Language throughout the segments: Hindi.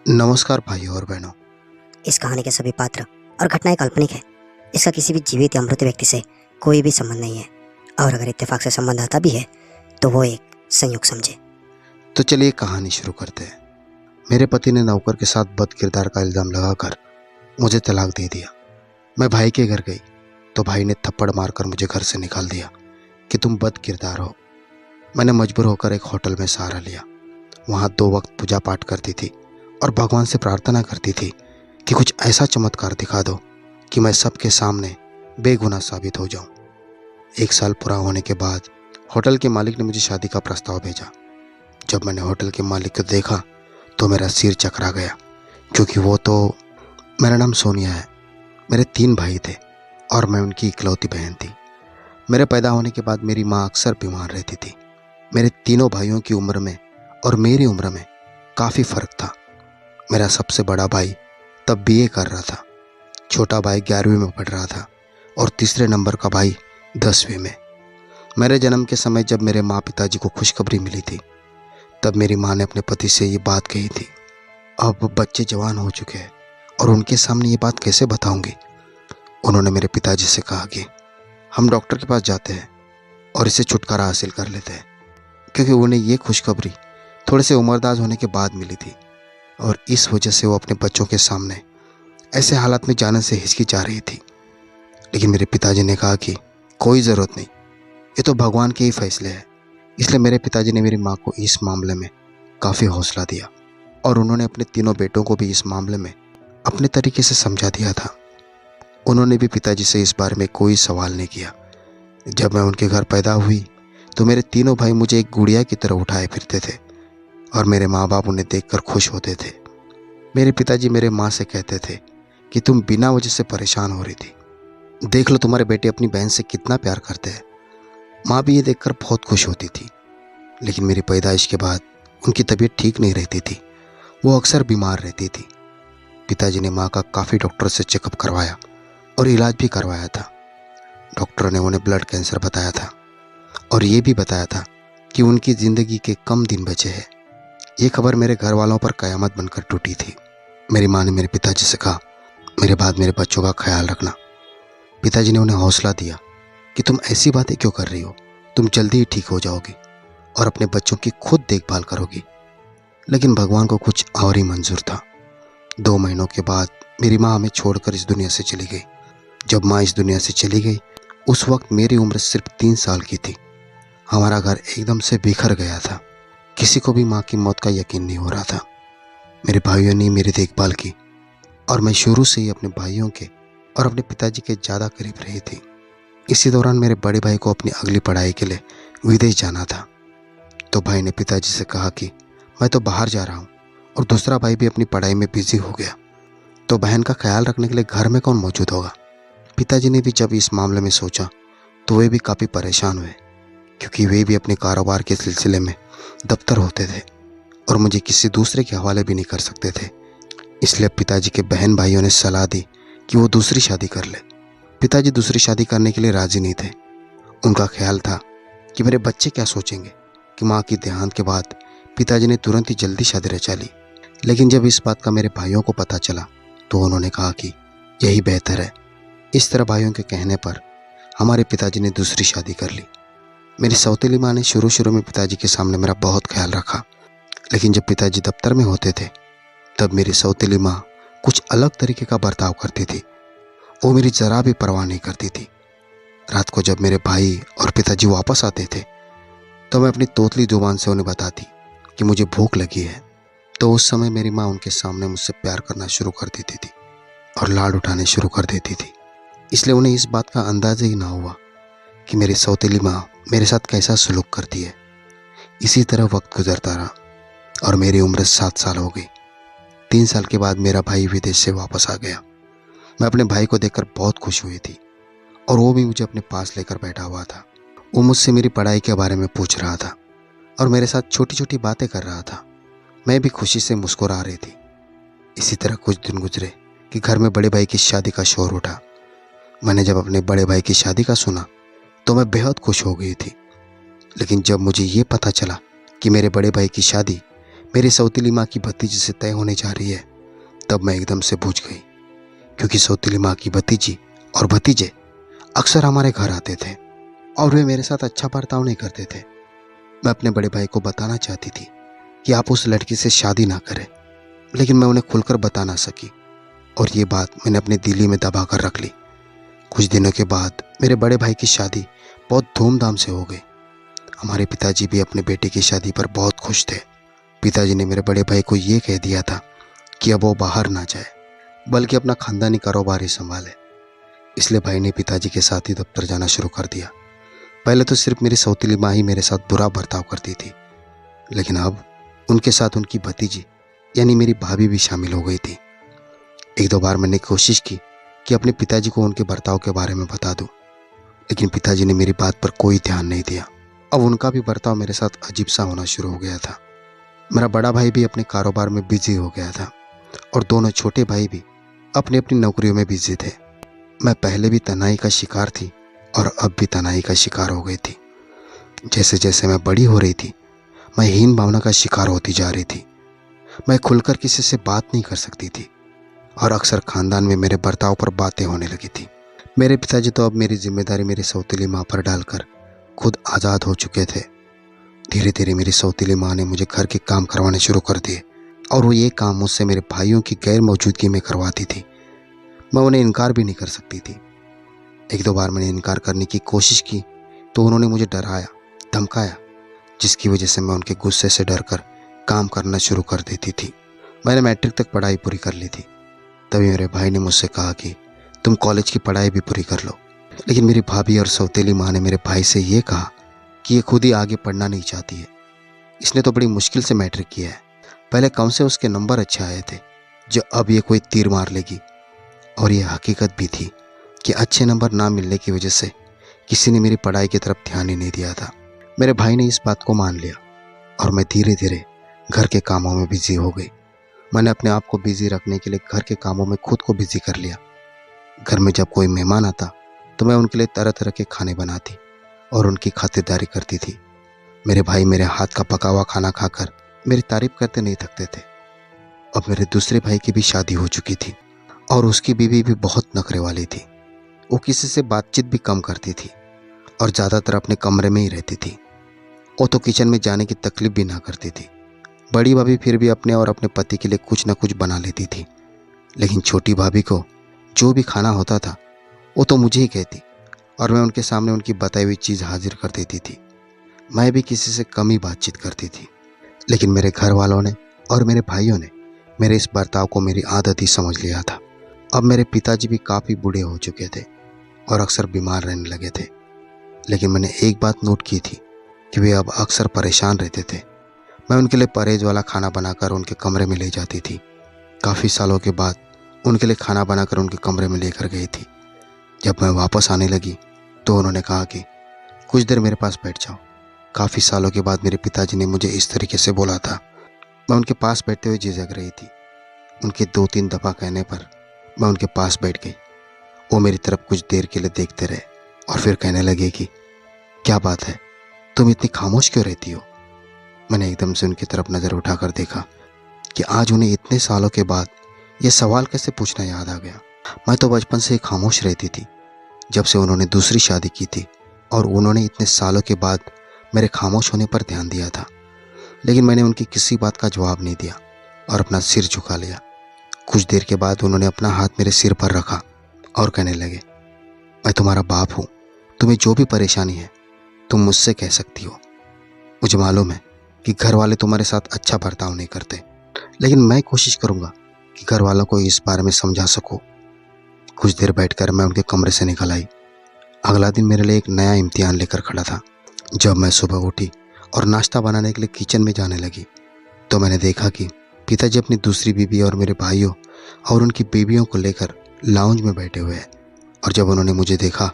नमस्कार भाइयों और बहनों। इस कहानी के सभी पात्र और घटनाएं काल्पनिक है। इसका किसी भी जीवित या मृत व्यक्ति से कोई भी संबंध नहीं है, और अगर इत्तेफाक से संबंध आता भी है तो वो एक संयोग समझे। तो चलिए कहानी शुरू करते हैं। मेरे पति ने नौकर के साथ बद किरदार का इल्जाम लगाकर मुझे तलाक दे दिया। मैं भाई के घर गई तो भाई ने थप्पड़ मारकर मुझे घर से निकाल दिया कि तुम बद किरदार हो। मैंने मजबूर होकर एक होटल में सहारा लिया। वहाँ 2 वक्त पूजा पाठ करती थी और भगवान से प्रार्थना करती थी कि कुछ ऐसा चमत्कार दिखा दो कि मैं सबके सामने बेगुनाह साबित हो जाऊं। 1 साल पूरा होने के बाद होटल के मालिक ने मुझे शादी का प्रस्ताव भेजा। जब मैंने होटल के मालिक को देखा तो मेरा सिर चकरा गया, क्योंकि वो तो मेरा नाम सोनिया है। मेरे 3 भाई थे और मैं उनकी इकलौती बहन थी। मेरे पैदा होने के बाद मेरी माँ अक्सर बीमार रहती थी। मेरे तीनों भाइयों की उम्र में और मेरी उम्र में काफ़ी फ़र्क था। मेरा सबसे बड़ा भाई तब बीए कर रहा था, छोटा भाई 11वीं में पढ़ रहा था और तीसरे नंबर का भाई 10वीं में। मेरे जन्म के समय जब मेरे माँ पिताजी को खुशखबरी मिली थी, तब मेरी माँ ने अपने पति से ये बात कही थी, अब बच्चे जवान हो चुके हैं और उनके सामने ये बात कैसे बताऊंगी। उन्होंने मेरे पिताजी से कहा कि हम डॉक्टर के पास जाते हैं और इसे छुटकारा हासिल कर लेते हैं, क्योंकि उन्हें ये खुशखबरी थोड़े से उम्रदराज होने के बाद मिली थी और इस वजह से वो अपने बच्चों के सामने ऐसे हालात में जाने से हिचकिचा रही थी। लेकिन मेरे पिताजी ने कहा कि कोई ज़रूरत नहीं, ये तो भगवान के ही फैसले हैं। इसलिए मेरे पिताजी ने मेरी माँ को इस मामले में काफ़ी हौसला दिया और उन्होंने अपने तीनों बेटों को भी इस मामले में अपने तरीके से समझा दिया था। उन्होंने भी पिताजी से इस बारे में कोई सवाल नहीं किया। जब मैं उनके घर पैदा हुई तो मेरे तीनों भाई मुझे एक गुड़िया की तरह उठाए फिरते थे और मेरे माँ बाप उन्हें देखकर खुश होते थे। मेरे पिताजी मेरे माँ से कहते थे कि तुम बिना वजह से परेशान हो रही थी, देख लो तुम्हारे बेटे अपनी बहन से कितना प्यार करते हैं। माँ भी ये देखकर बहुत खुश होती थी। लेकिन मेरी पैदाइश के बाद उनकी तबीयत ठीक नहीं रहती थी, वो अक्सर बीमार रहती थी। पिताजी ने माँ का काफ़ी डॉक्टर से चेकअप करवाया और इलाज भी करवाया था। डॉक्टर ने उन्हें ब्लड कैंसर बताया था और ये भी बताया था कि उनकी ज़िंदगी के कम दिन बचे हैं। ये खबर मेरे घर वालों पर कयामत बनकर टूटी थी। मेरी माँ ने मेरे पिताजी से कहा, मेरे बाद मेरे बच्चों का ख्याल रखना। पिताजी ने उन्हें हौसला दिया कि तुम ऐसी बातें क्यों कर रही हो, तुम जल्दी ही ठीक हो जाओगी और अपने बच्चों की खुद देखभाल करोगी। लेकिन भगवान को कुछ और ही मंजूर था। 2 महीनों के बाद मेरी माँ हमें छोड़कर इस दुनिया से चली गई। जब माँ इस दुनिया से चली गई उस वक्त मेरी उम्र सिर्फ 3 साल की थी। हमारा घर एकदम से बिखर गया था। किसी को भी माँ की मौत का यकीन नहीं हो रहा था। मेरे भाइयों ने मेरी देखभाल की और मैं शुरू से ही अपने भाइयों के और अपने पिताजी के ज़्यादा करीब रही थी। इसी दौरान मेरे बड़े भाई को अपनी अगली पढ़ाई के लिए विदेश जाना था, तो भाई ने पिताजी से कहा कि मैं तो बाहर जा रहा हूँ, और दूसरा भाई भी अपनी पढ़ाई में बिजी हो गया, तो बहन का ख्याल रखने के लिए घर में कौन मौजूद होगा। पिताजी ने भी जब इस मामले में सोचा तो वे भी काफ़ी परेशान हुए, क्योंकि वे भी अपने कारोबार के सिलसिले में दफ्तर होते थे और मुझे किसी दूसरे के हवाले भी नहीं कर सकते थे। इसलिए पिताजी के बहन भाइयों ने सलाह दी कि वो दूसरी शादी कर ले। पिताजी दूसरी शादी करने के लिए राज़ी नहीं थे। उनका ख्याल था कि मेरे बच्चे क्या सोचेंगे कि माँ की देहांत के बाद पिताजी ने तुरंत ही जल्दी शादी रचा ली। लेकिन जब इस बात का मेरे भाइयों को पता चला तो उन्होंने कहा कि यही बेहतर है। इस तरह भाइयों के कहने पर हमारे पिताजी ने दूसरी शादी कर ली। मेरी सौतेली माँ ने शुरू में पिताजी के सामने मेरा बहुत ख्याल रखा, लेकिन जब पिताजी दफ्तर में होते थे तब मेरी सौतेली माँ कुछ अलग तरीके का बर्ताव करती थी। वो मेरी ज़रा भी परवाह नहीं करती थी। रात को जब मेरे भाई और पिताजी वापस आते थे तो मैं अपनी तोतली जुबान से उन्हें बताती कि मुझे भूख लगी है, तो उस समय मेरी माँ उनके सामने मुझसे प्यार करना शुरू कर देती थी और लाड उठाने शुरू कर देती थी। इसलिए उन्हें इस बात का अंदाज़ा ही ना हुआ कि मेरी सौतेली माँ मेरे साथ कैसा सलूक करती है। इसी तरह वक्त गुजरता रहा और मेरी उम्र 7 साल हो गई। 3 साल के बाद मेरा भाई विदेश से वापस आ गया। मैं अपने भाई को देखकर बहुत खुश हुई थी और वो भी मुझे अपने पास लेकर बैठा हुआ था। वो मुझसे मेरी पढ़ाई के बारे में पूछ रहा था और मेरे साथ छोटी छोटी बातें कर रहा था। मैं भी खुशी से मुस्कुरा रही थी। इसी तरह कुछ दिन गुजरे कि घर में बड़े भाई की शादी का शोर उठा। मैंने जब अपने बड़े भाई की शादी का सुना तो मैं बेहद खुश हो गई थी। लेकिन जब मुझे ये पता चला कि मेरे बड़े भाई की शादी मेरी सौतीली माँ की भतीजी से तय होने जा रही है, तब मैं एकदम से बुझ गई, क्योंकि सौतीली माँ की भतीजी और भतीजे अक्सर हमारे घर आते थे और वे मेरे साथ अच्छा बर्ताव नहीं करते थे। मैं अपने बड़े भाई को बताना चाहती थी कि आप उस लड़की से शादी ना करें, लेकिन मैं उन्हें खुलकर बता ना सकी और ये बात मैंने अपने दिली में दबा कर रख ली। कुछ दिनों के बाद मेरे बड़े भाई की शादी बहुत धूमधाम से हो गई। हमारे पिताजी भी अपने बेटे की शादी पर बहुत खुश थे। पिताजी ने मेरे बड़े भाई को ये कह दिया था कि अब वो बाहर ना जाए, बल्कि अपना खानदानी कारोबार ही संभाले। इसलिए भाई ने पिताजी के साथ ही दफ्तर जाना शुरू कर दिया। पहले तो सिर्फ मेरी सौतीली माँ ही मेरे साथ बुरा बर्ताव करती थी, लेकिन अब उनके साथ उनकी भतीजी यानी मेरी भाभी भी शामिल हो गई थी। एक दो बार मैंने कोशिश की कि अपने पिताजी को उनके बर्ताव के बारे में बता दूं, लेकिन पिताजी ने मेरी बात पर कोई ध्यान नहीं दिया। अब उनका भी बर्ताव मेरे साथ अजीब सा होना शुरू हो गया था। मेरा बड़ा भाई भी अपने कारोबार में बिजी हो गया था और दोनों छोटे भाई भी अपनी अपनी नौकरियों में बिजी थे। मैं पहले भी तनाई का शिकार थी और अब भी तनाई का शिकार हो गई थी। जैसे जैसे मैं बड़ी हो रही थी, मैं हीन भावना का शिकार होती जा रही थी। मैं खुलकर किसी से बात नहीं कर सकती थी और अक्सर खानदान में मेरे बर्ताव पर बातें होने लगी थी। मेरे पिताजी तो अब मेरी जिम्मेदारी मेरी सौतीली माँ पर डालकर खुद आज़ाद हो चुके थे। धीरे धीरे मेरी सौतीली माँ ने मुझे घर के काम करवाने शुरू कर दिए और वो ये काम मुझसे मेरे भाइयों की गैर मौजूदगी में करवाती थी। मैं उन्हें इनकार भी नहीं कर सकती थी। एक दो बार मैंने इनकार करने की कोशिश की तो उन्होंने मुझे डराया, धमकाया, जिसकी वजह से मैं उनके गुस्से से डरकर काम करना शुरू कर देती थी। मैंने मैट्रिक तक पढ़ाई पूरी कर ली थी। तभी मेरे भाई ने मुझसे कहा कि तुम कॉलेज की पढ़ाई भी पूरी कर लो, लेकिन मेरी भाभी और सौतेली माँ ने मेरे भाई से ये कहा कि ये खुद ही आगे पढ़ना नहीं चाहती है। इसने तो बड़ी मुश्किल से मैट्रिक किया है, पहले कम से उसके नंबर अच्छे आए थे जो अब ये कोई तीर मार लेगी। और ये हकीकत भी थी कि अच्छे नंबर ना मिलने की वजह से किसी ने मेरी पढ़ाई की तरफ ध्यान ही नहीं दिया था। मेरे भाई ने इस बात को मान लिया और मैं धीरे धीरे घर के कामों में बिजी हो गई। मैंने अपने आप को बिजी रखने के लिए घर के कामों में खुद को बिजी कर लिया। घर में जब कोई मेहमान आता तो मैं उनके लिए तरह तरह के खाने बनाती और उनकी खातिरदारी करती थी। मेरे भाई मेरे हाथ का पका हुआ खाना खाकर मेरी तारीफ करते नहीं थकते थे। अब मेरे दूसरे भाई की भी शादी हो चुकी थी और उसकी बीवी भी बहुत नखरे वाली थी। वो किसी से बातचीत भी कम करती थी और ज़्यादातर अपने कमरे में ही रहती थी। वो तो किचन में जाने की तकलीफ भी ना करती थी। बड़ी भाभी फिर भी अपने और अपने पति के लिए कुछ ना कुछ बना लेती थी, लेकिन छोटी भाभी को जो भी खाना होता था वो तो मुझे ही कहती और मैं उनके सामने उनकी बताई हुई चीज़ हाजिर कर देती थी। मैं भी किसी से कम ही बातचीत करती थी, लेकिन मेरे घर वालों ने और मेरे भाइयों ने मेरे इस बर्ताव को मेरी आदत ही समझ लिया था। अब मेरे पिताजी भी काफ़ी बूढ़े हो चुके थे और अक्सर बीमार रहने लगे थे, लेकिन मैंने एक बात नोट की थी कि वे अब अक्सर परेशान रहते थे। मैं उनके लिए परहेज वाला खाना बनाकर उनके कमरे में ले जाती थी। काफ़ी सालों के बाद उनके लिए खाना बनाकर उनके कमरे में लेकर गई थी। जब मैं वापस आने लगी तो उन्होंने कहा कि कुछ देर मेरे पास बैठ जाओ। काफ़ी सालों के बाद मेरे पिताजी ने मुझे इस तरीके से बोला था। मैं उनके पास बैठते हुए झिझक रही थी। उनके 2-3 दफ़ा कहने पर मैं उनके पास बैठ गई। वो मेरी तरफ कुछ देर के लिए देखते रहे और फिर कहने लगे कि क्या बात है, तुम इतनी खामोश क्यों रहती हो। मैंने एकदम से उनकी तरफ नज़र उठाकर देखा कि आज उन्हें इतने सालों के बाद ये सवाल कैसे पूछना याद आ गया। मैं तो बचपन से ही खामोश रहती थी, जब से उन्होंने दूसरी शादी की थी और उन्होंने इतने सालों के बाद मेरे खामोश होने पर ध्यान दिया था, लेकिन मैंने उनकी किसी बात का जवाब नहीं दिया और अपना सिर झुका लिया। कुछ देर के बाद उन्होंने अपना हाथ मेरे सिर पर रखा और कहने लगे, मैं तुम्हारा बाप हूँ, तुम्हें जो भी परेशानी है तुम मुझसे कह सकती हो। मुझे मालूम है कि घर वाले तुम्हारे साथ अच्छा बर्ताव नहीं करते, लेकिन मैं कोशिश करूँगा कि घर वालों को इस बारे में समझा सकूँ। कुछ देर बैठकर मैं उनके कमरे से निकल आई। अगला दिन मेरे लिए एक नया इम्तिहान लेकर खड़ा था। जब मैं सुबह उठी और नाश्ता बनाने के लिए किचन में जाने लगी तो मैंने देखा कि पिताजी अपनी दूसरी बीवी और मेरे भाइयों और उनकी बीवियों को लेकर लाउंज में बैठे हुए हैं। और जब उन्होंने मुझे देखा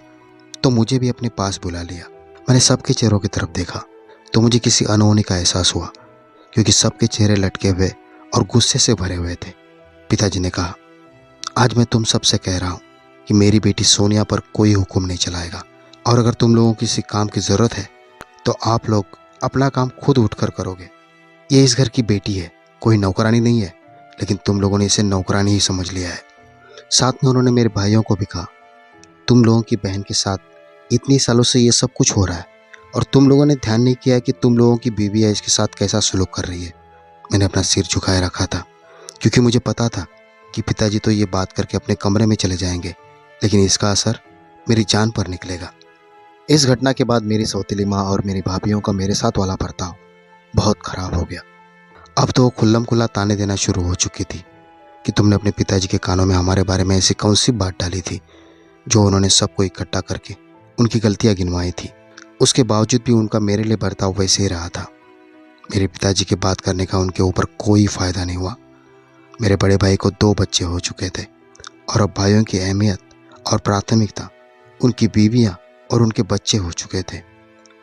तो मुझे भी अपने पास बुला लिया। मैंने सबके चेहरों की तरफ देखा तो मुझे किसी अनहोनी का एहसास हुआ, क्योंकि सबके चेहरे लटके हुए और गुस्से से भरे हुए थे। पिताजी ने कहा, आज मैं तुम सबसे कह रहा हूँ कि मेरी बेटी सोनिया पर कोई हुक्म नहीं चलाएगा, और अगर तुम लोगों को किसी काम की ज़रूरत है तो आप लोग अपना काम खुद उठकर करोगे। ये इस घर की बेटी है, कोई नौकरानी नहीं है, लेकिन तुम लोगों ने इसे नौकरानी ही समझ लिया है। साथ में उन्होंने मेरे भाइयों को भी कहा, तुम लोगों की बहन के साथ इतनी सालों से ये सब कुछ हो रहा है और तुम लोगों ने ध्यान नहीं किया कि तुम लोगों की बीवी है इसके साथ कैसा सलूक कर रही है। मैंने अपना सिर झुकाए रखा था क्योंकि मुझे पता था कि पिताजी तो ये बात करके अपने कमरे में चले जाएंगे, लेकिन इसका असर मेरी जान पर निकलेगा। इस घटना के बाद मेरी सौतेली माँ और मेरी भाभीयों का मेरे साथ वाला बर्ताव बहुत खराब हो गया। अब तो वो खुल्लम खुल्ला ताने देना शुरू हो चुकी थी कि तुमने अपने पिताजी के कानों में हमारे बारे में ऐसी कौन सी बात डाली थी जो उन्होंने सबको इकट्ठा करके उनकी गलतियां गिनवाई थी। उसके बावजूद भी उनका मेरे लिए बर्ताव वैसे ही रहा था। मेरे पिताजी के बात करने का उनके ऊपर कोई फ़ायदा नहीं हुआ। मेरे बड़े भाई को 2 बच्चे हो चुके थे और अब भाइयों की अहमियत और प्राथमिकता उनकी बीवियां और उनके बच्चे हो चुके थे।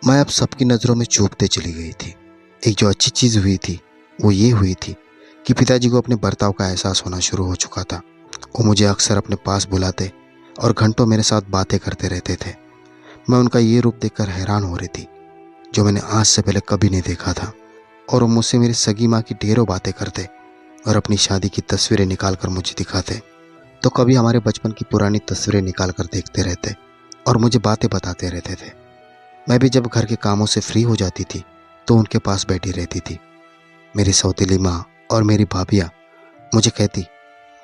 मैं अब सबकी नज़रों में चूकते चली गई थी। एक जो अच्छी चीज़ हुई थी वो ये हुई थी कि पिताजी को अपने बर्ताव का एहसास होना शुरू हो चुका था। वो मुझे अक्सर अपने पास बुलाते और घंटों मेरे साथ बातें करते रहते थे। मैं उनका ये रूप देखकर हैरान हो रही थी जो मैंने आज से पहले कभी नहीं देखा था। और वो मुझसे मेरी सगी माँ की ढेरों बातें करते और अपनी शादी की तस्वीरें निकाल कर मुझे दिखाते। तो कभी हमारे बचपन की पुरानी तस्वीरें निकाल कर देखते रहते और मुझे बातें बताते रहते थे। मैं भी जब घर के कामों से फ्री हो जाती थी तो उनके पास बैठी रहती थी। मेरी सौतेली माँ और मेरी भाभियाँ मुझे कहती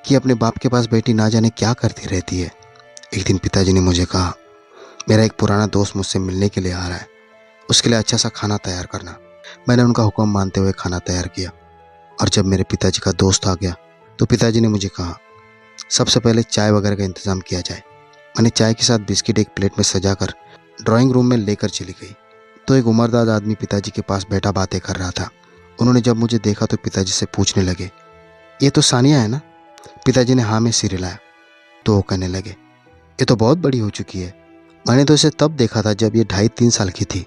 कि अपने बाप के पास बैठी ना जाने क्या करती रहती है। एक दिन पिताजी ने मुझे कहा, मेरा एक पुराना दोस्त मुझसे मिलने के लिए आ रहा है, उसके लिए अच्छा सा खाना तैयार करना। मैंने उनका हुक्म मानते हुए खाना तैयार किया और जब मेरे पिताजी का दोस्त आ गया तो पिताजी ने मुझे कहा, सबसे पहले चाय वगैरह का इंतज़ाम किया जाए। मैंने चाय के साथ बिस्किट एक प्लेट में सजाकर ड्राइंग रूम में लेकर चली गई तो एक उम्रदार आदमी पिताजी के पास बैठा बातें कर रहा था। उन्होंने जब मुझे देखा तो पिताजी से पूछने लगे, ये तो सानिया है ना? पिताजी ने हाँ में सिर हिलाया तो वो कहने लगे, ये तो बहुत बड़ी हो चुकी है। मैंने तो इसे तब देखा था जब ये 2.5-3 साल की थी,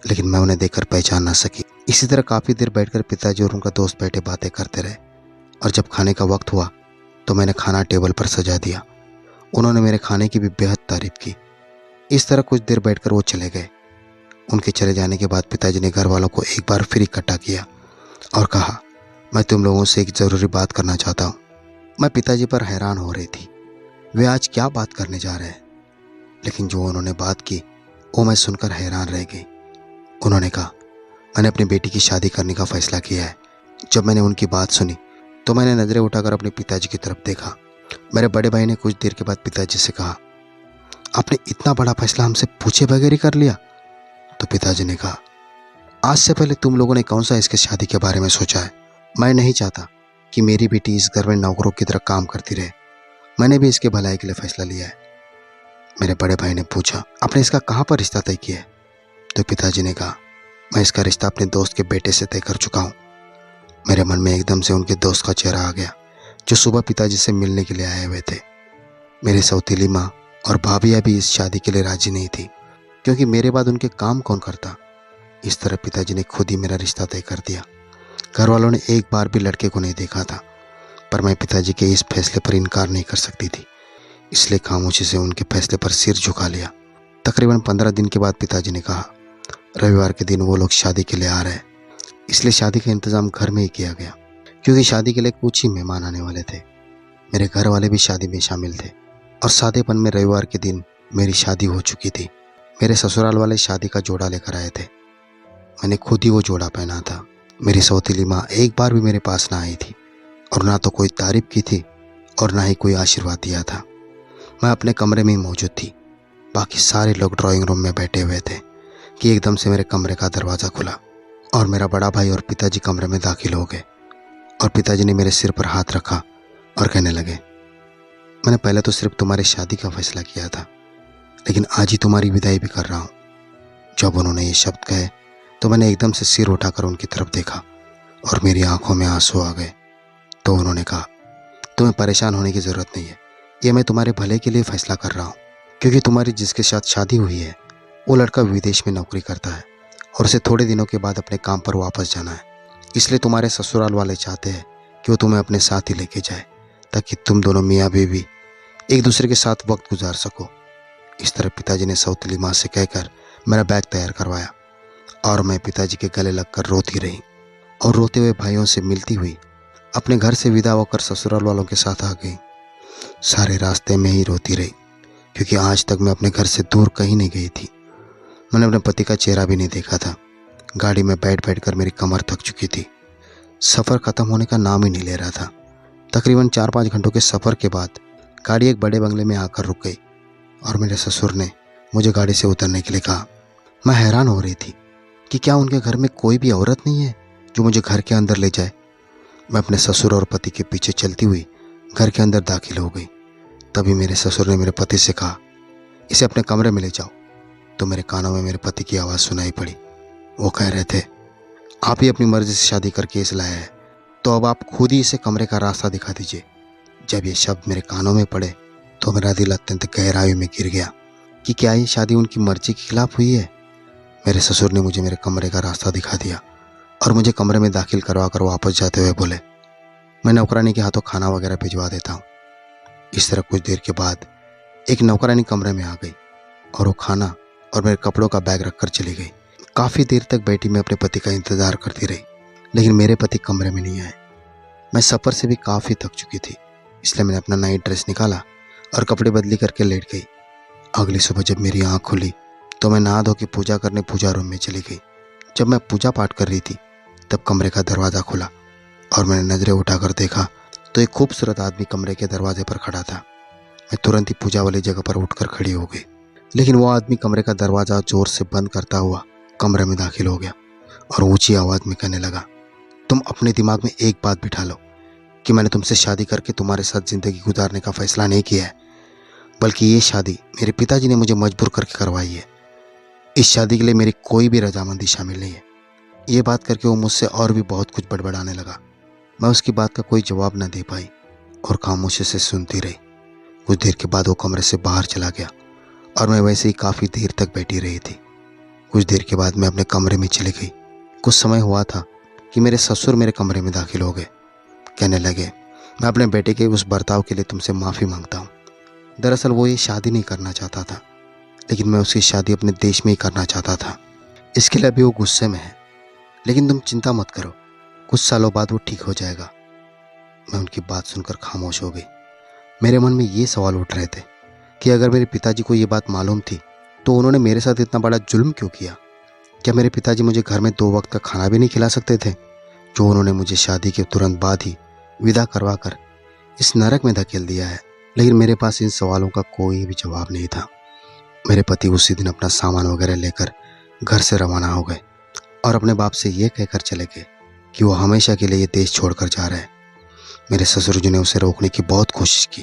लेकिन मैं उन्हें देखकर पहचान ना सकी। इसी तरह काफ़ी देर बैठकर पिताजी और उनका दोस्त बैठे बातें करते रहे और जब खाने का वक्त हुआ तो मैंने खाना टेबल पर सजा दिया। उन्होंने मेरे खाने की भी बेहद तारीफ की। इस तरह कुछ देर बैठकर वो चले गए। उनके चले जाने के बाद पिताजी ने घर वालों को एक बार फिर इकट्ठा किया और कहा, मैं तुम लोगों से एक ज़रूरी बात करना चाहता हूँ। मैं पिताजी पर हैरान हो रही थी, वे आज क्या बात करने जा रहे हैं, लेकिन जो उन्होंने बात की वो मैं सुनकर हैरान रह गई। उन्होंने कहा, मैंने अपनी बेटी की शादी करने का फैसला किया है। जब मैंने उनकी बात सुनी तो मैंने नज़रें उठाकर अपने पिताजी की तरफ देखा। मेरे बड़े भाई ने कुछ देर के बाद पिताजी से कहा, आपने इतना बड़ा फैसला हमसे पूछे बगैर ही कर लिया? तो पिताजी ने कहा, आज से पहले तुम लोगों ने कौन सा इसके शादी के बारे में सोचा है? मैं नहीं चाहता कि मेरी बेटी इस घर में नौकरों की तरह काम करती रहे। मैंने भी इसके भलाई के लिए फैसला लिया है। मेरे बड़े भाई ने पूछा, आपने इसका कहाँ पर रिश्ता तय किया है? तो पिताजी ने कहा, मैं इसका रिश्ता अपने दोस्त के बेटे से तय कर चुका हूँ। मेरे मन में एकदम से उनके दोस्त का चेहरा आ गया जो सुबह पिताजी से मिलने के लिए आए हुए थे। मेरी सौतीली माँ और भाभियाँ भी इस शादी के लिए राजी नहीं थी क्योंकि मेरे बाद उनके काम कौन करता। इस तरह पिताजी ने खुद ही मेरा रिश्ता तय कर दिया। घर वालों ने एक बार भी लड़के को नहीं देखा था, पर मैं पिताजी के इस फैसले पर इनकार नहीं कर सकती थी, इसलिए खामोशी से उनके फैसले पर सिर झुका लिया। तकरीबन 15 दिन के बाद पिताजी ने कहा, रविवार के दिन वो लोग शादी के लिए आ रहे हैं, इसलिए शादी का इंतज़ाम घर में ही किया गया क्योंकि शादी के लिए कुछ ही मेहमान आने वाले थे। मेरे घर वाले भी शादी में शामिल थे और सादेपन में रविवार के दिन मेरी शादी हो चुकी थी। मेरे ससुराल वाले शादी का जोड़ा लेकर आए थे। मैंने खुद ही वो जोड़ा पहना था। मेरी सौतीली माँ एक बार भी मेरे पास ना आई थी और ना तो कोई तारीफ की थी और ना ही कोई आशीर्वाद दिया था। मैं अपने कमरे में ही मौजूद थी। बाकी सारे लोग ड्राइंग रूम में बैठे हुए थे कि एकदम से मेरे कमरे का दरवाज़ा खुला और मेरा बड़ा भाई और पिताजी कमरे में दाखिल हो गए और पिताजी ने मेरे सिर पर हाथ रखा और कहने लगे, मैंने पहले तो सिर्फ तुम्हारी शादी का फैसला किया था, लेकिन आज ही तुम्हारी विदाई भी कर रहा हूँ। जब उन्होंने ये शब्द कहे तो मैंने एकदम से सिर उठाकर उनकी तरफ देखा और मेरी आंखों में आंसू आ गए। तो उन्होंने कहा, तुम्हें परेशान होने की ज़रूरत नहीं है, ये मैं तुम्हारे भले के लिए फ़ैसला कर रहा हूँ क्योंकि तुम्हारी जिसके साथ शादी हुई है वो लड़का विदेश में नौकरी करता है और उसे थोड़े दिनों के बाद अपने काम पर वापस जाना है। इसलिए तुम्हारे ससुराल वाले चाहते हैं कि वो तुम्हें अपने साथ ही लेके जाए ताकि तुम दोनों मियाँ बीवी एक दूसरे के साथ वक्त गुजार सको। इस तरह पिताजी ने सौतीली माँ से कहकर मेरा बैग तैयार करवाया और मैं पिताजी के गले लगकर रोती रही। और रोते हुए भाइयों से मिलती हुई अपने घर से विदा होकर ससुराल वालों के साथ आ गई। सारे रास्ते में ही रोती रही, क्योंकि आज तक मैं अपने घर से दूर कहीं नहीं गई थी। मैंने अपने पति का चेहरा भी नहीं देखा था। गाड़ी में बैठ बैठ कर मेरी कमर थक चुकी थी। सफ़र ख़त्म होने का नाम ही नहीं ले रहा था। तकरीबन 4-5 घंटों के सफ़र के बाद गाड़ी एक बड़े बंगले में आकर रुक गई और मेरे ससुर ने मुझे गाड़ी से उतरने के लिए कहा। मैं हैरान हो रही थी कि क्या उनके घर में कोई भी औरत नहीं है जो मुझे घर के अंदर ले जाए। मैं अपने ससुर और पति के पीछे चलती हुई घर के अंदर दाखिल हो गई। तभी मेरे ससुर ने मेरे पति से कहा, इसे अपने कमरे में ले जाओ। तो मेरे कानों में मेरे पति की आवाज़ सुनाई पड़ी। वो कह रहे थे, आप ही अपनी मर्जी से शादी करके इस लाया है, तो अब आप खुद ही इसे कमरे का रास्ता दिखा दीजिए। जब ये शब्द मेरे कानों में पड़े तो मेरा दिल अत्यंत गहराई में गिर गया कि क्या ये शादी उनकी मर्जी के खिलाफ हुई है। मेरे ससुर ने मुझे मेरे कमरे का रास्ता दिखा दिया और मुझे कमरे में दाखिल करवा कर वापस जाते हुए बोले, मैं नौकरानी के हाथों खाना वगैरह भिजवा देता हूँ। इस तरह कुछ देर के बाद एक नौकरानी कमरे में आ गई और वो खाना और मेरे कपड़ों का बैग रखकर चली गई। काफ़ी देर तक बैठी मैं अपने पति का इंतज़ार करती रही, लेकिन मेरे पति कमरे में नहीं आए। मैं सफ़र से भी काफ़ी थक चुकी थी, इसलिए मैंने अपना नाइट ड्रेस निकाला और कपड़े बदली करके लेट गई। अगली सुबह जब मेरी आँख खुली तो मैं नहा धो के पूजा करने पूजा रूम में चली गई। जब मैं पूजा पाठ कर रही थी तब कमरे का दरवाज़ा खुला और मैंने नज़रें उठाकर देखा तो एक खूबसूरत आदमी कमरे के दरवाजे पर खड़ा था। मैं तुरंत ही पूजा वाली जगह पर उठकर खड़ी हो गई, लेकिन वो आदमी कमरे का दरवाज़ा जोर से बंद करता हुआ कमरे में दाखिल हो गया और ऊंची आवाज़ में कहने लगा, तुम अपने दिमाग में एक बात बिठा लो कि मैंने तुमसे शादी करके तुम्हारे साथ ज़िंदगी गुजारने का फ़ैसला नहीं किया है, बल्कि ये शादी मेरे पिताजी ने मुझे मजबूर करके करवाई है। इस शादी के लिए मेरी कोई भी रजामंदी शामिल नहीं है। ये बात करके वो मुझसे और भी बहुत कुछ बड़बड़ाने लगा। मैं उसकी बात का कोई जवाब न दे पाई और खामोशी से सुनती रही। कुछ देर के बाद वो कमरे से बाहर चला गया और मैं वैसे ही काफ़ी देर तक बैठी रही थी। कुछ देर के बाद मैं अपने कमरे में चली गई। कुछ समय हुआ था कि मेरे ससुर मेरे कमरे में दाखिल हो गए। कहने लगे, मैं अपने बेटे के उस बर्ताव के लिए तुमसे माफ़ी मांगता हूँ। दरअसल वो ये शादी नहीं करना चाहता था, लेकिन मैं उसकी शादी अपने देश में ही करना चाहता था। इसके लिए अभी वो गुस्से में है, लेकिन तुम चिंता मत करो, कुछ सालों बाद वो ठीक हो जाएगा। मैं उनकी बात सुनकर खामोश हो गई। मेरे मन में ये सवाल उठ रहे थे कि अगर मेरे पिताजी को ये बात मालूम थी तो उन्होंने मेरे साथ इतना बड़ा जुल्म क्यों किया। क्या मेरे पिताजी मुझे घर में 2 वक्त का खाना भी नहीं खिला सकते थे, जो उन्होंने मुझे शादी के तुरंत बाद ही विदा करवा कर इस नरक में धकेल दिया है। लेकिन मेरे पास इन सवालों का कोई भी जवाब नहीं था। मेरे पति उसी दिन अपना सामान वगैरह लेकर घर से रवाना हो गए और अपने बाप से ये कहकर चले गए कि वो हमेशा के लिए ये देश छोड़कर जा रहे हैं। मेरे ससुर जी ने उसे रोकने की बहुत कोशिश की,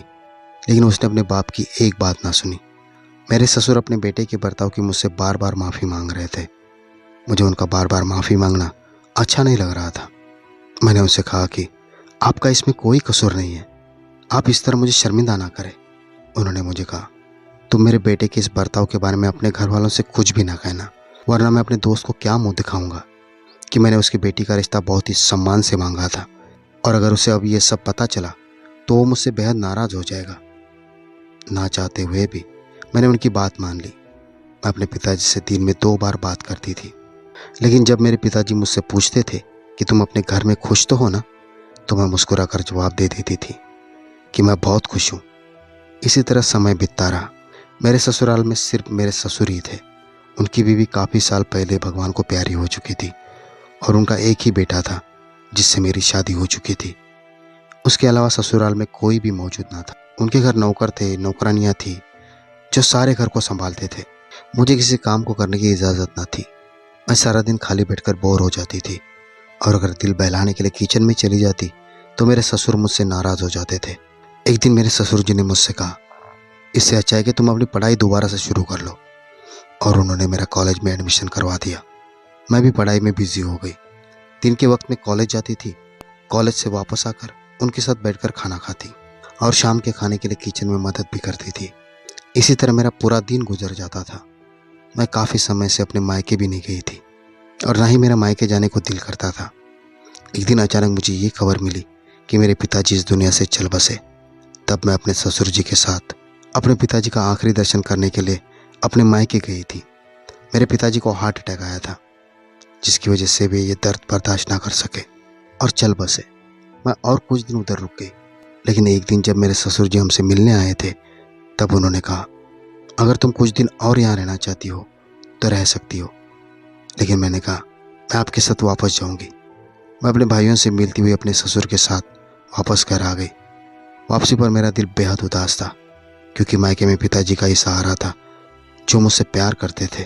लेकिन उसने अपने बाप की एक बात ना सुनी। मेरे ससुर अपने बेटे के बर्ताव की मुझसे बार बार माफ़ी मांग रहे थे। मुझे उनका बार बार माफ़ी मांगना अच्छा नहीं लग रहा था। मैंने उनसे कहा कि आपका इसमें कोई कसूर नहीं है, आप इस तरह मुझे शर्मिंदा ना करें। उन्होंने मुझे कहा, तुम मेरे बेटे के इस बर्ताव के बारे में अपने घर वालों से कुछ भी ना कहना, वरना मैं अपने दोस्त को क्या मुंह दिखाऊंगा कि मैंने उसकी बेटी का रिश्ता बहुत ही सम्मान से मांगा था, और अगर उसे अब ये सब पता चला तो वो मुझसे बेहद नाराज़ हो जाएगा। ना चाहते हुए भी मैंने उनकी बात मान ली। मैं अपने पिताजी से दिन में 2 बार बात करती थी, लेकिन जब मेरे पिताजी मुझसे पूछते थे कि तुम अपने घर में खुश तो हो ना, तो मैं मुस्कुरा कर जवाब दे देती थी कि मैं बहुत खुश हूँ। इसी तरह समय बीतता रहा। मेरे ससुराल में सिर्फ मेरे ससुर ही थे। उनकी बीवी काफ़ी साल पहले भगवान को प्यारी हो चुकी थी और उनका एक ही बेटा था जिससे मेरी शादी हो चुकी थी। उसके अलावा ससुराल में कोई भी मौजूद ना था। उनके घर नौकर थे, नौकरानियाँ थी जो सारे घर को संभालते थे। मुझे किसी काम को करने की इजाज़त ना थी। मैं सारा दिन खाली बैठकर बोर हो जाती थी, और अगर दिल बहलाने के लिए किचन में चली जाती तो मेरे ससुर मुझसे नाराज़ हो जाते थे। एक दिन मेरे ससुर जी ने मुझसे कहा, इससे अच्छा है कि तुम अपनी पढ़ाई दोबारा से शुरू कर लो, और उन्होंने मेरा कॉलेज में एडमिशन करवा दिया। मैं भी पढ़ाई में बिजी हो गई। दिन के वक्त में कॉलेज जाती थी, कॉलेज से वापस आकर उनके साथ बैठकर खाना खाती और शाम के खाने के लिए किचन में मदद भी करती थी। इसी तरह मेरा पूरा दिन गुजर जाता था। मैं काफ़ी समय से अपने मायके भी नहीं गई थी और ना ही मेरा मायके जाने को दिल करता था। एक दिन अचानक मुझे ये खबर मिली कि मेरे पिताजी इस दुनिया से चल बसे। तब मैं अपने ससुर जी के साथ अपने पिताजी का आखिरी दर्शन करने के लिए अपने मायके गई थी। मेरे पिताजी को हार्ट अटैक आया था। जिसकी वजह से वे ये दर्द बर्दाश्त ना कर सके और चल बसे। मैं और कुछ दिन उधर रुक गई, लेकिन एक दिन जब मेरे ससुर जी हमसे मिलने आए थे तब उन्होंने कहा, अगर तुम कुछ दिन और यहाँ रहना चाहती हो तो रह सकती हो। लेकिन मैंने कहा, मैं आपके साथ वापस जाऊंगी। मैं अपने भाइयों से मिलती हुई अपने ससुर के साथ वापस घर आ गई। वापसी पर मेरा दिल बेहद उदास था, क्योंकि मायके में पिताजी का ही सहारा था जो मुझसे प्यार करते थे,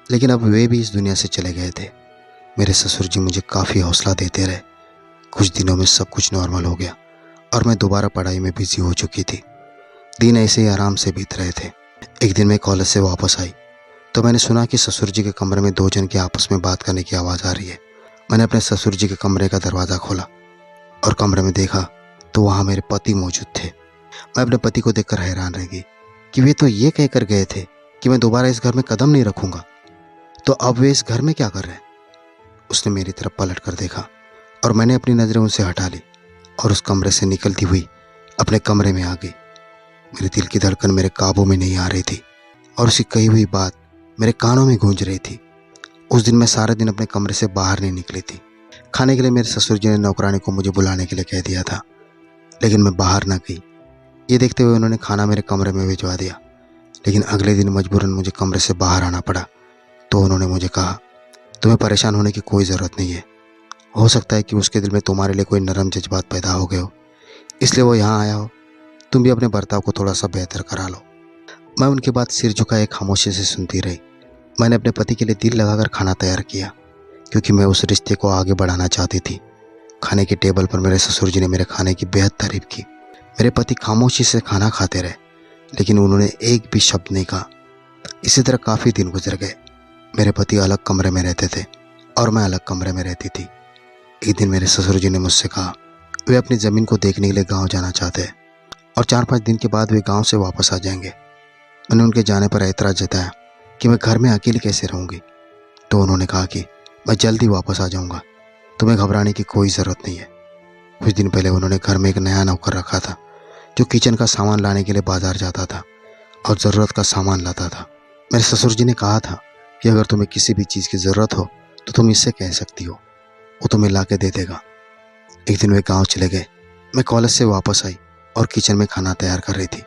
लेकिन अब वे भी इस दुनिया से चले गए थे। मेरे ससुर जी मुझे काफ़ी हौसला देते रहे। कुछ दिनों में सब कुछ नॉर्मल हो गया और मैं दोबारा पढ़ाई में बिजी हो चुकी थी। दिन ऐसे ही आराम से बीत रहे थे। एक दिन मैं कॉलेज से वापस आई तो मैंने सुना कि ससुर जी के कमरे में दो जन की आपस में बात करने की आवाज़ आ रही है। मैंने अपने ससुर जी के कमरे का दरवाज़ा खोला और कमरे में देखा तो वहाँ मेरे पति मौजूद थे। मैं अपने पति को देखकर हैरान रह गई कि वे तो ये कहकर गए थे कि मैं दोबारा इस घर में कदम नहीं रखूँगा, तो अब वे इस घर में क्या कर रहे हैं। उसने मेरी तरफ पलट कर देखा और मैंने अपनी नज़रें उनसे हटा ली और उस कमरे से निकलती हुई अपने कमरे में आ गई। मेरे दिल की धड़कन मेरे काबू में नहीं आ रही थी और उसकी कही हुई बात मेरे कानों में गूंज रही थी। उस दिन मैं सारे दिन अपने कमरे से बाहर नहीं निकली थी। खाने के लिए मेरे ससुर जी ने नौकरानी को मुझे बुलाने के लिए कह दिया था, लेकिन मैं बाहर ना गई। ये देखते हुए उन्होंने खाना मेरे कमरे में भिजवा दिया, लेकिन अगले दिन मजबूरन मुझे कमरे से बाहर आना पड़ा। तो उन्होंने मुझे कहा, तुम्हें परेशान होने की कोई ज़रूरत नहीं है। हो सकता है कि उसके दिल में तुम्हारे लिए कोई नरम जज्बात पैदा हो गए हो, इसलिए वो यहाँ आया हो। तुम भी अपने बर्ताव को थोड़ा सा बेहतर करा लो। मैं उनकी बात सिर झुकाए खामोशी से सुनती रही। मैंने अपने पति के लिए दिल लगाकर खाना तैयार किया, क्योंकि मैं उस रिश्ते को आगे बढ़ाना चाहती थी। खाने की टेबल पर मेरे ससुर जी ने मेरे खाने की बेहद तारीफ की। मेरे पति खामोशी से खाना खाते रहे, लेकिन उन्होंने एक भी शब्द नहीं कहा। इसी तरह काफ़ी दिन गुजर गए। मेरे पति अलग कमरे में रहते थे और मैं अलग कमरे में रहती थी। एक दिन मेरे ससुर जी ने मुझसे कहा वे अपनी ज़मीन को देखने के लिए गांव जाना चाहते हैं और 4-5 दिन के बाद वे गांव से वापस आ जाएंगे। मैंने उनके जाने पर ऐतराज़ जताया कि मैं घर में अकेली कैसे रहूँगी। तो उन्होंने कहा कि मैं जल्दी वापस आ जाऊँगा, तुम्हें घबराने की कोई ज़रूरत नहीं है। कुछ दिन पहले उन्होंने घर में एक नया नौकर रखा था जो किचन का सामान लाने के लिए बाजार जाता था और ज़रूरत का सामान लाता था। मेरे ससुर जी ने कहा था कि अगर तुम्हें किसी भी चीज़ की ज़रूरत हो तो तुम इससे कह सकती हो, वो तुम्हें ला के दे देगा। एक दिन वे गांव चले गए। मैं कॉलेज से वापस आई और किचन में खाना तैयार कर रही थी।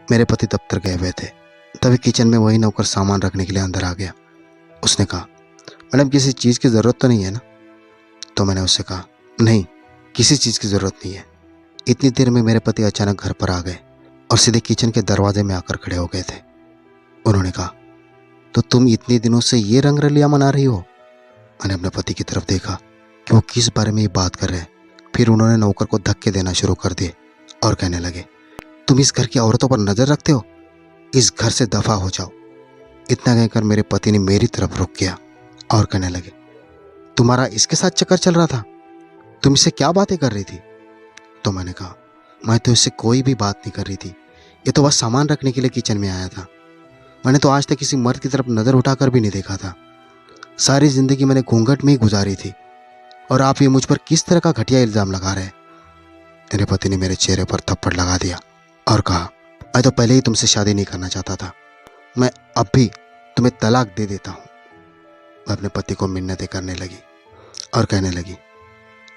मेरे पति दफ्तर गए हुए थे। तभी किचन में वही नौकर सामान रखने के लिए अंदर आ गया। उसने कहा, मैडम किसी चीज़ की ज़रूरत तो नहीं है ना? तो मैंने उससे कहा, नहीं, किसी चीज़ की ज़रूरत नहीं है। इतनी देर में मेरे पति अचानक घर पर आ गए और सीधे किचन के दरवाजे में आकर खड़े हो गए थे। उन्होंने कहा, तो तुम इतने दिनों से ये रंगरलिया मना रही हो? मैंने अपने पति की तरफ देखा कि वो किस बारे में ये बात कर रहे हैं। फिर उन्होंने नौकर को धक्के देना शुरू कर दिए और कहने लगे, तुम इस घर की औरतों पर नज़र रखते हो, इस घर से दफा हो जाओ। इतना कहकर मेरे पति ने मेरी तरफ रुक किया और कहने लगे, तुम्हारा इसके साथ चक्कर चल रहा था? तुम इससे क्या बातें कर रही थी? तो मैंने कहा, मैं तो इससे कोई भी बात नहीं कर रही थी, ये तो बस सामान रखने के लिए किचन में आया था। मैंने तो आज तक किसी मर्द की तरफ नज़र उठाकर भी नहीं देखा था। सारी ज़िंदगी मैंने घूंघट में ही गुजारी थी और आप ये मुझ पर किस तरह का घटिया इल्ज़ाम लगा रहे हैं? मेरे पति ने मेरे चेहरे पर थप्पड़ लगा दिया और कहा, मैं तो पहले ही तुमसे शादी नहीं करना चाहता था, मैं अब भी तुम्हें तलाक दे देता हूँ। मैं अपने पति को मिन्नतें करने लगी और कहने लगी,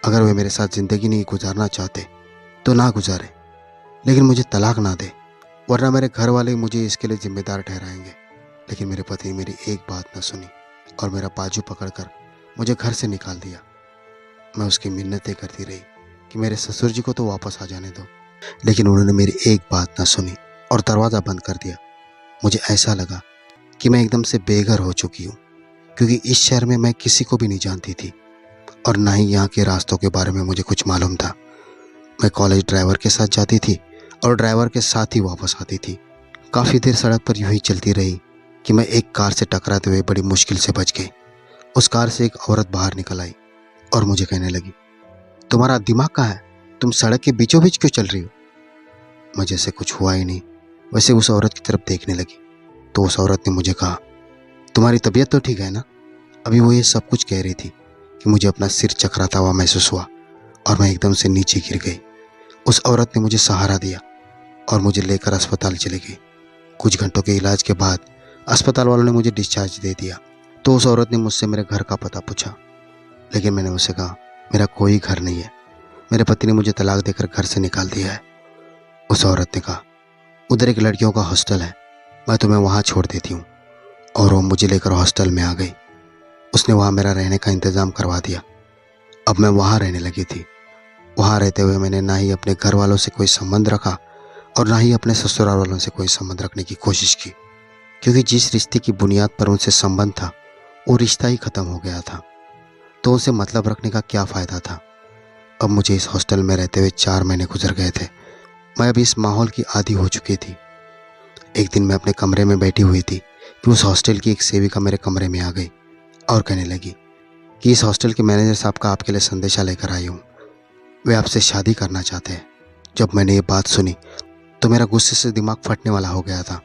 अगर वे मेरे साथ ज़िंदगी नहीं गुजारना चाहते तो ना गुजारे, लेकिन मुझे तलाक ना दे, वरना मेरे घर वाले मुझे इसके लिए जिम्मेदार ठहराएंगे। लेकिन मेरे पति ने मेरी एक बात न सुनी और मेरा बाजू पकड़कर मुझे घर से निकाल दिया। मैं उसकी मिन्नतें करती रही कि मेरे ससुर जी को तो वापस आ जाने दो, लेकिन उन्होंने मेरी एक बात न सुनी और दरवाज़ा बंद कर दिया। मुझे ऐसा लगा कि मैं एकदम से बेघर हो चुकी हूँ, क्योंकि इस शहर में मैं किसी को भी नहीं जानती थी और ना ही यहाँ के रास्तों के बारे में मुझे कुछ मालूम था। मैं कॉलेज ड्राइवर के साथ जाती थी और ड्राइवर के साथ ही वापस आती थी। काफ़ी देर सड़क पर यूं ही चलती रही कि मैं एक कार से टकराते हुए बड़ी मुश्किल से बच गई। उस कार से एक औरत बाहर निकल आई और मुझे कहने लगी, तुम्हारा दिमाग कहाँ है? तुम सड़क के बीचों बीच क्यों चल रही हो? मुझे से कुछ हुआ ही नहीं, वैसे उस औरत की तरफ देखने लगी तो उस औरत ने मुझे कहा, तुम्हारी तबीयत तो ठीक है ना? अभी वो ये सब कुछ कह रही थी कि मुझे अपना सिर चकराता हुआ महसूस हुआ और मैं एकदम से नीचे गिर गई। उस औरत ने मुझे सहारा दिया और मुझे लेकर अस्पताल चली गई। कुछ घंटों के इलाज के बाद अस्पताल वालों ने मुझे डिस्चार्ज दे दिया। तो उस औरत ने मुझसे मेरे घर का पता पूछा, लेकिन मैंने उसे कहा मेरा कोई घर नहीं है, मेरे पति ने मुझे तलाक देकर घर से निकाल दिया है। उस औरत ने कहा उधर एक लड़कियों का हॉस्टल है, मैं तुम्हें वहाँ छोड़ देती हूँ। और वो मुझे लेकर हॉस्टल में आ गई। उसने वहाँ मेरा रहने का इंतज़ाम करवा दिया। अब मैं वहाँ रहने लगी थी। वहाँ रहते हुए मैंने ना ही अपने घर वालों से कोई संबंध रखा और ना ही अपने ससुराल वालों से कोई संबंध रखने की कोशिश की, क्योंकि जिस रिश्ते की बुनियाद पर उनसे संबंध था वो रिश्ता ही ख़त्म हो गया था। तो उनसे मतलब रखने का क्या फ़ायदा था। अब मुझे इस हॉस्टल में रहते हुए 4 महीने गुजर गए थे। मैं अभी इस माहौल की आदी हो चुकी थी। एक दिन मैं अपने कमरे में बैठी हुई थी कि उस हॉस्टल की एक सेविका मेरे कमरे में आ गई और कहने लगी कि इस हॉस्टल के मैनेजर साहब का आपके लिए संदेशा लेकर आई हूँ, वे आपसे शादी करना चाहते हैं। जब मैंने ये बात सुनी तो मेरा गुस्से से दिमाग फटने वाला हो गया था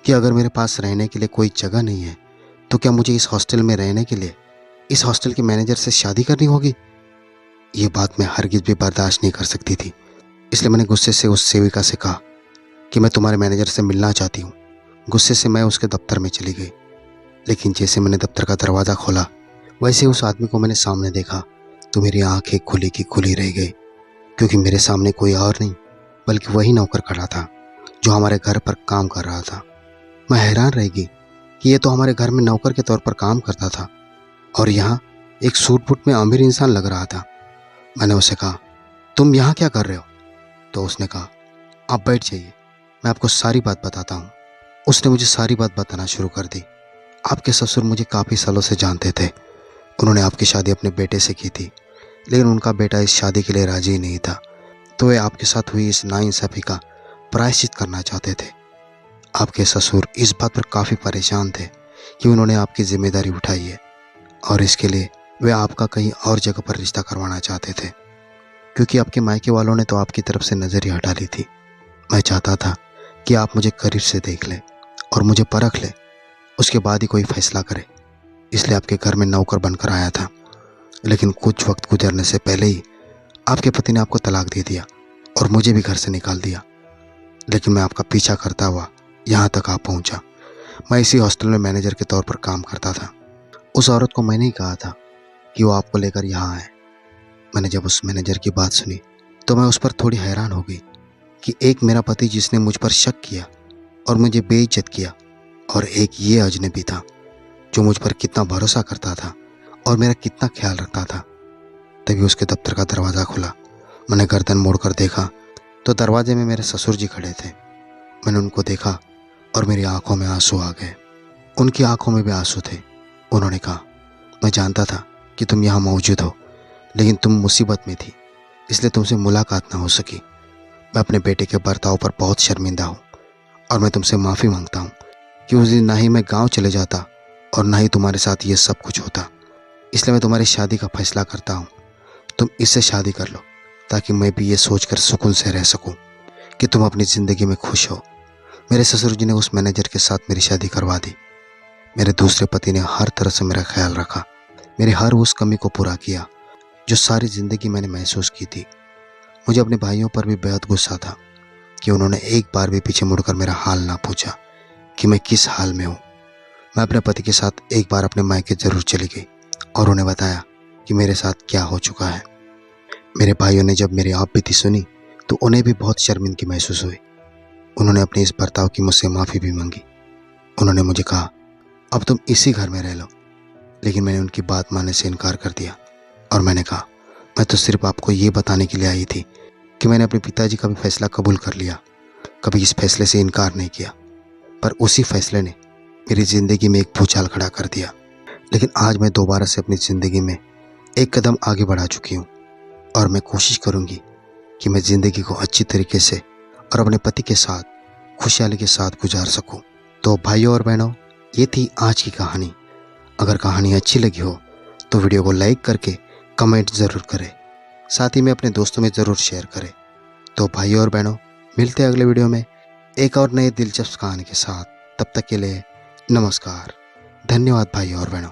कि अगर मेरे पास रहने के लिए कोई जगह नहीं है तो क्या मुझे इस हॉस्टल में रहने के लिए इस हॉस्टल के मैनेजर से शादी करनी होगी। ये बात मैं हरगिज भी बर्दाश्त नहीं कर सकती थी। इसलिए मैंने गुस्से से उस सेविका से कहा कि मैं तुम्हारे मैनेजर से मिलना चाहती हूँ। गुस्से से मैं उसके दफ्तर में चली गई, लेकिन जैसे मैंने दफ्तर का दरवाज़ा खोला वैसे उस आदमी को मैंने सामने देखा तो मेरी आंखें खुली की खुली रह गई, क्योंकि मेरे सामने कोई और नहीं बल्कि वही नौकर खड़ा था जो हमारे घर पर काम कर रहा था। मैं हैरान रह गई कि ये तो हमारे घर में नौकर के तौर पर काम करता था और यहाँ एक सूट बूट में अमीर इंसान लग रहा था। मैंने उसे कहा तुम यहाँ क्या कर रहे हो। तो उसने कहा आप बैठ जाइए, मैं आपको सारी बात बताता हूँ। उसने मुझे सारी बात बताना शुरू कर दी। आपके ससुर मुझे काफ़ी सालों से जानते थे। उन्होंने आपकी शादी अपने बेटे से की थी, लेकिन उनका बेटा इस शादी के लिए राजी ही नहीं था, तो वे आपके साथ हुई इस नाइंसाफ़ी का प्रायश्चित करना चाहते थे। आपके ससुर इस बात पर काफ़ी परेशान थे कि उन्होंने आपकी जिम्मेदारी उठाई है और इसके लिए वे आपका कहीं और जगह पर रिश्ता करवाना चाहते थे, क्योंकि आपके मायके वालों ने तो आपकी तरफ से नज़र ही हटा ली थी। मैं चाहता था कि आप मुझे करीब से देख लें और मुझे परख लें, उसके बाद ही कोई फैसला करे। इसलिए आपके घर में नौकर बनकर आया था, लेकिन कुछ वक्त गुजरने से पहले ही आपके पति ने आपको तलाक दे दिया और मुझे भी घर से निकाल दिया। लेकिन मैं आपका पीछा करता हुआ यहाँ तक आ पहुँचा। मैं इसी हॉस्टल में मैनेजर के तौर पर काम करता था। उस औरत को मैंने ही कहा था कि वो आपको लेकर यहाँ आए। मैंने जब उस मैनेजर की बात सुनी तो मैं उस पर थोड़ी हैरान हो गई कि एक मेरा पति जिसने मुझ पर शक किया और मुझे बेइज्जत किया, और एक ये अजनबी था जो मुझ पर कितना भरोसा करता था और मेरा कितना ख्याल रखता था। तभी उसके दफ्तर का दरवाज़ा खुला। मैंने गर्दन मोड़कर देखा तो दरवाजे में मेरे ससुर जी खड़े थे। मैंने उनको देखा और मेरी आंखों में आंसू आ गए। उनकी आंखों में भी आंसू थे। उन्होंने कहा मैं जानता था कि तुम यहाँ मौजूद हो, लेकिन तुम मुसीबत में थी, इसलिए तुमसे मुलाकात ना हो सकी। मैं अपने बेटे के बर्ताव पर बहुत शर्मिंदा हूँ और मैं तुमसे माफ़ी मांगता हूँ कि उस दिन ना ही मैं गांव चले जाता और ना ही तुम्हारे साथ ये सब कुछ होता। इसलिए मैं तुम्हारी शादी का फैसला करता हूँ। तुम इससे शादी कर लो ताकि मैं भी ये सोचकर सुकून से रह सकूं कि तुम अपनी ज़िंदगी में खुश हो। मेरे ससुर जी ने उस मैनेजर के साथ मेरी शादी करवा दी। मेरे दूसरे पति ने हर तरह से मेरा ख्याल रखा, मेरी हर उस कमी को पूरा किया जो सारी ज़िंदगी मैंने महसूस की थी। मुझे अपने भाइयों पर भी बेहद गुस्सा था कि उन्होंने एक बार भी पीछे मुड़कर मेरा हाल ना पूछा कि मैं किस हाल में हूँ। मैं अपने पति के साथ एक बार अपने मायके ज़रूर चली गई और उन्हें बताया कि मेरे साथ क्या हो चुका है। मेरे भाइयों ने जब मेरी आप बीती सुनी तो उन्हें भी बहुत शर्मिंदगी महसूस हुई। उन्होंने अपने इस बर्ताव की मुझसे माफ़ी भी मांगी। उन्होंने मुझे कहा अब तुम इसी घर में रह लो, लेकिन मैंने उनकी बात मानने से इनकार कर दिया और मैंने कहा मैं तो सिर्फ आपको ये बताने के लिए आई थी कि मैंने अपने पिताजी का भी फैसला कबूल कर लिया, कभी इस फैसले से इनकार नहीं किया, पर उसी फैसले ने मेरी ज़िंदगी में एक भूचाल खड़ा कर दिया। लेकिन आज मैं दोबारा से अपनी ज़िंदगी में एक कदम आगे बढ़ा चुकी हूँ और मैं कोशिश करूँगी कि मैं ज़िंदगी को अच्छी तरीके से और अपने पति के साथ खुशहाली के साथ गुजार सकूँ। तो भाइयों और बहनों, ये थी आज की कहानी। अगर कहानी अच्छी लगी हो तो वीडियो को लाइक करके कमेंट ज़रूर करें, साथ ही में अपने दोस्तों में ज़रूर शेयर करें। तो भाइयों और बहनों, मिलते हैं अगले वीडियो में एक और नए दिलचस्प कहानी के साथ। तब तक के लिए नमस्कार। धन्यवाद भाइयों और बहनों।